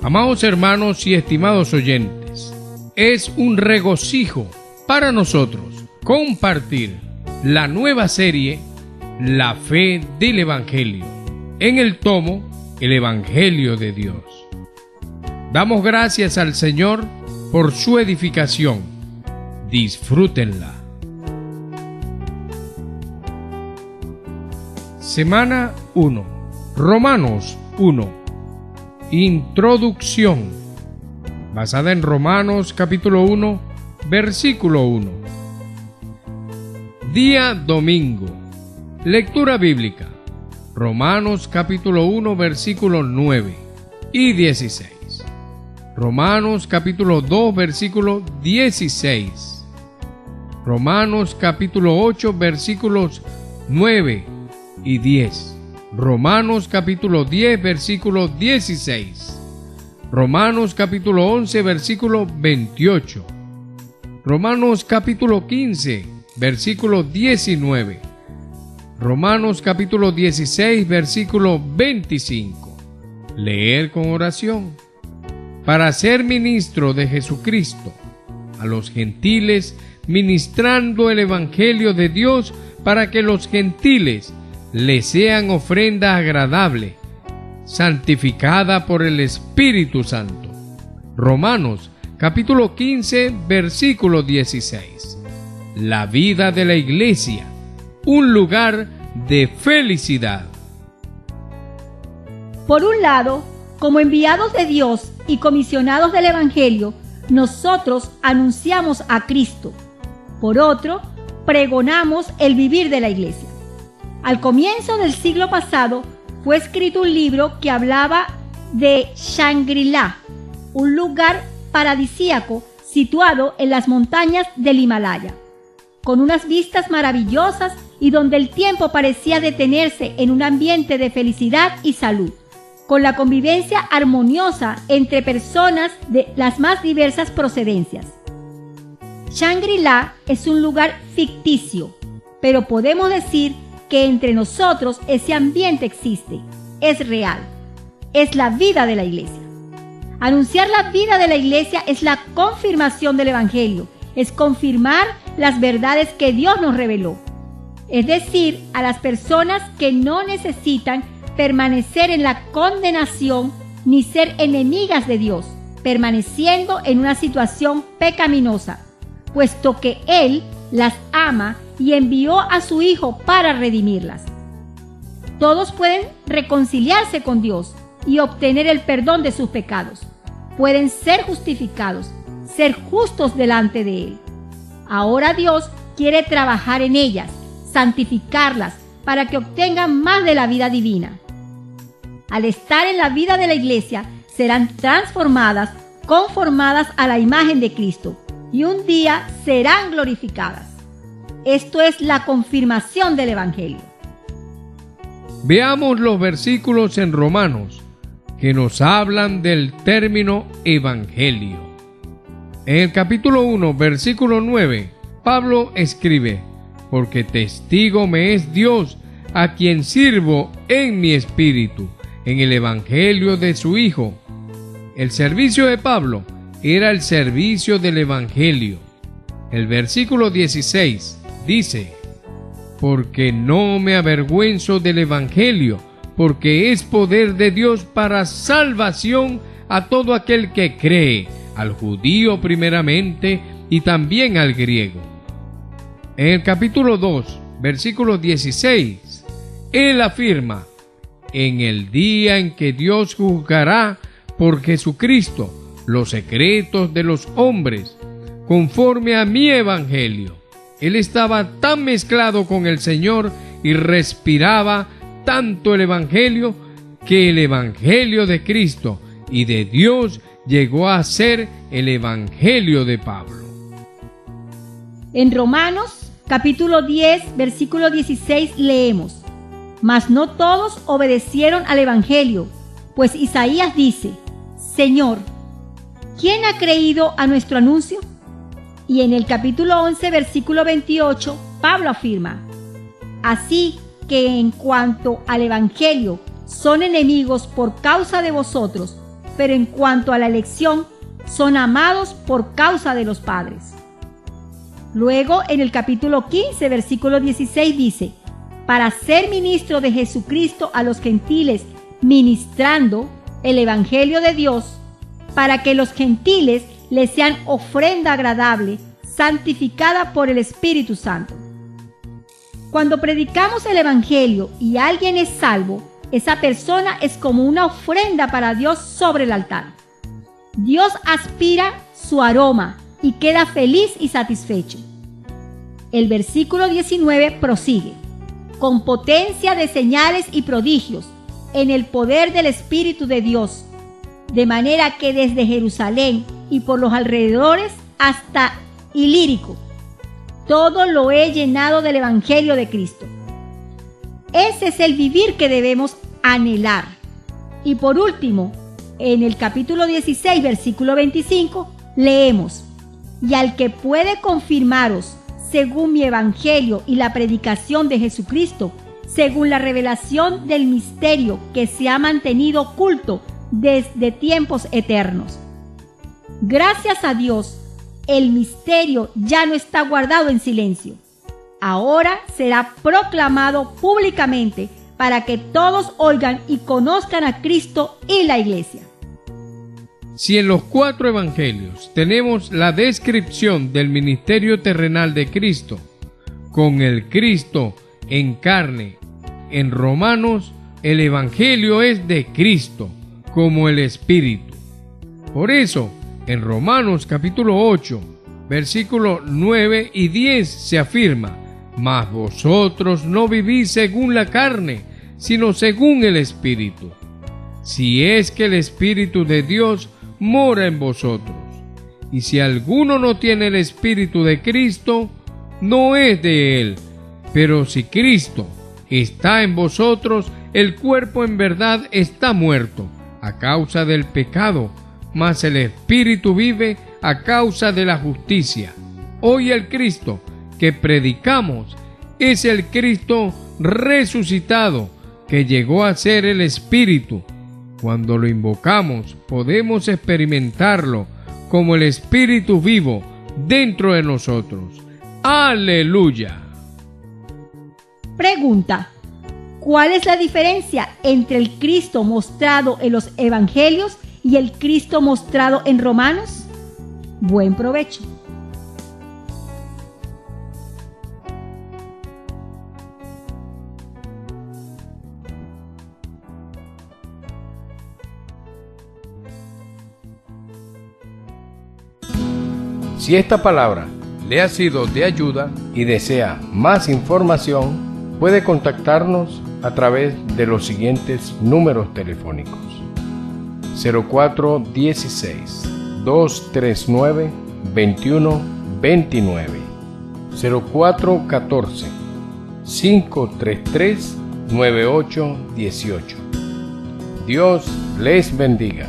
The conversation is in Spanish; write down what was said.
Amados hermanos y estimados oyentes, es un regocijo para nosotros compartir la nueva serie La Fe del Evangelio en el tomo El Evangelio de Dios. Damos gracias al Señor por su edificación. Disfrútenla. Semana 1. Romanos 1. Introducción. Basada en Romanos capítulo 1, versículo 1. Día domingo. Lectura bíblica. Romanos capítulo 1, versículos 9 y 16. Romanos capítulo 2, versículo 16. Romanos capítulo 8, versículos 9 y 10. Romanos capítulo 10, versículo 16. Romanos capítulo 11, versículo 28. Romanos capítulo 15, versículo 19. Romanos capítulo 16, versículo 25. Leer con oración. Para ser ministro de Jesucristo a los gentiles, ministrando el Evangelio de Dios para que los gentiles le sean ofrenda agradable, santificada por el Espíritu Santo. Romanos capítulo 15, versículo 16. La vida de la iglesia, un lugar de felicidad. Por un lado, como enviados de Dios y comisionados del Evangelio, nosotros anunciamos a Cristo. Por otro, pregonamos el vivir de la iglesia. Al comienzo del siglo pasado fue escrito un libro que hablaba de Shangri-La, un lugar paradisíaco situado en las montañas del Himalaya, con unas vistas maravillosas y donde el tiempo parecía detenerse en un ambiente de felicidad y salud, con la convivencia armoniosa entre personas de las más diversas procedencias. Shangri-La es un lugar ficticio, pero podemos decir que entre nosotros ese ambiente existe, es real, es la vida de la iglesia. Anunciar la vida de la iglesia es la confirmación del Evangelio, es confirmar las verdades que Dios nos reveló. Es decir, a las personas que no necesitan permanecer en la condenación ni ser enemigas de Dios, permaneciendo en una situación pecaminosa, puesto que Él las ama y envió a su Hijo para redimirlas. Todos pueden reconciliarse con Dios y obtener el perdón de sus pecados. Pueden ser justificados, ser justos delante de Él. Ahora Dios quiere trabajar en ellas, santificarlas, para que obtengan más de la vida divina. Al estar en la vida de la iglesia, serán transformadas, conformadas a la imagen de Cristo, y un día serán glorificadas. Esto es la confirmación del Evangelio. Veamos los versículos en Romanos que nos hablan del término Evangelio. En el capítulo 1, versículo 9, Pablo escribe: porque testigo me es Dios, a quien sirvo en mi espíritu, en el Evangelio de su Hijo. El servicio de Pablo era el servicio del Evangelio. El versículo 16 dice: porque no me avergüenzo del Evangelio, porque es poder de Dios para salvación a todo aquel que cree, al judío primeramente y también al griego. En el capítulo 2, versículo 16, él afirma: en el día en que Dios juzgará por Jesucristo los secretos de los hombres, conforme a mi Evangelio. Él estaba tan mezclado con el Señor y respiraba tanto el Evangelio, que el Evangelio de Cristo y de Dios llegó a ser el Evangelio de Pablo. En Romanos capítulo 10, versículo 16 leemos: mas no todos obedecieron al Evangelio, pues Isaías dice: Señor, ¿quién ha creído a nuestro anuncio? Y en el capítulo 11, versículo 28, Pablo afirma: así que en cuanto al Evangelio son enemigos por causa de vosotros, pero en cuanto a la elección, son amados por causa de los padres. Luego, en el capítulo 15, versículo 16 dice: para ser ministro de Jesucristo a los gentiles, ministrando el Evangelio de Dios, para que los gentiles les sean ofrenda agradable, santificada por el Espíritu Santo. Cuando predicamos el Evangelio y alguien es salvo, esa persona es como una ofrenda para Dios sobre el altar. Dios aspira su aroma y queda feliz y satisfecho. El versículo 19 prosigue: con potencia de señales y prodigios, en el poder del Espíritu de Dios, de manera que desde Jerusalén y por los alrededores hasta Ilírico, todo lo he llenado del Evangelio de Cristo. Ese es el vivir que debemos anhelar. Y por último, en el capítulo 16, versículo 25, leemos: y al que puede confirmaros, según mi Evangelio y la predicación de Jesucristo, según la revelación del misterio que se ha mantenido oculto desde tiempos eternos. Gracias a Dios, el misterio ya no está guardado en silencio. Ahora será proclamado públicamente para que todos oigan y conozcan a Cristo y la Iglesia. Si en los 4 evangelios tenemos la descripción del ministerio terrenal de Cristo, con el Cristo en carne, en Romanos el evangelio es de Cristo, como el Espíritu. Por eso, en Romanos capítulo 8, versículos 9 y 10 se afirma: mas vosotros no vivís según la carne, sino según el Espíritu, si es que el Espíritu de Dios mora en vosotros. Y si alguno no tiene el Espíritu de Cristo, no es de él. Pero si Cristo está en vosotros, el cuerpo en verdad está muerto a causa del pecado, mas el Espíritu vive a causa de la justicia. Hoy el Cristo que predicamos es el Cristo resucitado, que llegó a ser el Espíritu. Cuando lo invocamos, podemos experimentarlo como el Espíritu vivo dentro de nosotros. ¡Aleluya! Pregunta: ¿cuál es la diferencia entre el Cristo mostrado en los Evangelios y el Cristo mostrado en Romanos? Buen provecho. Si esta palabra le ha sido de ayuda y desea más información, puede contactarnos a través de los siguientes números telefónicos: 0416 239 2129, 0414 533 9818. Dios les bendiga.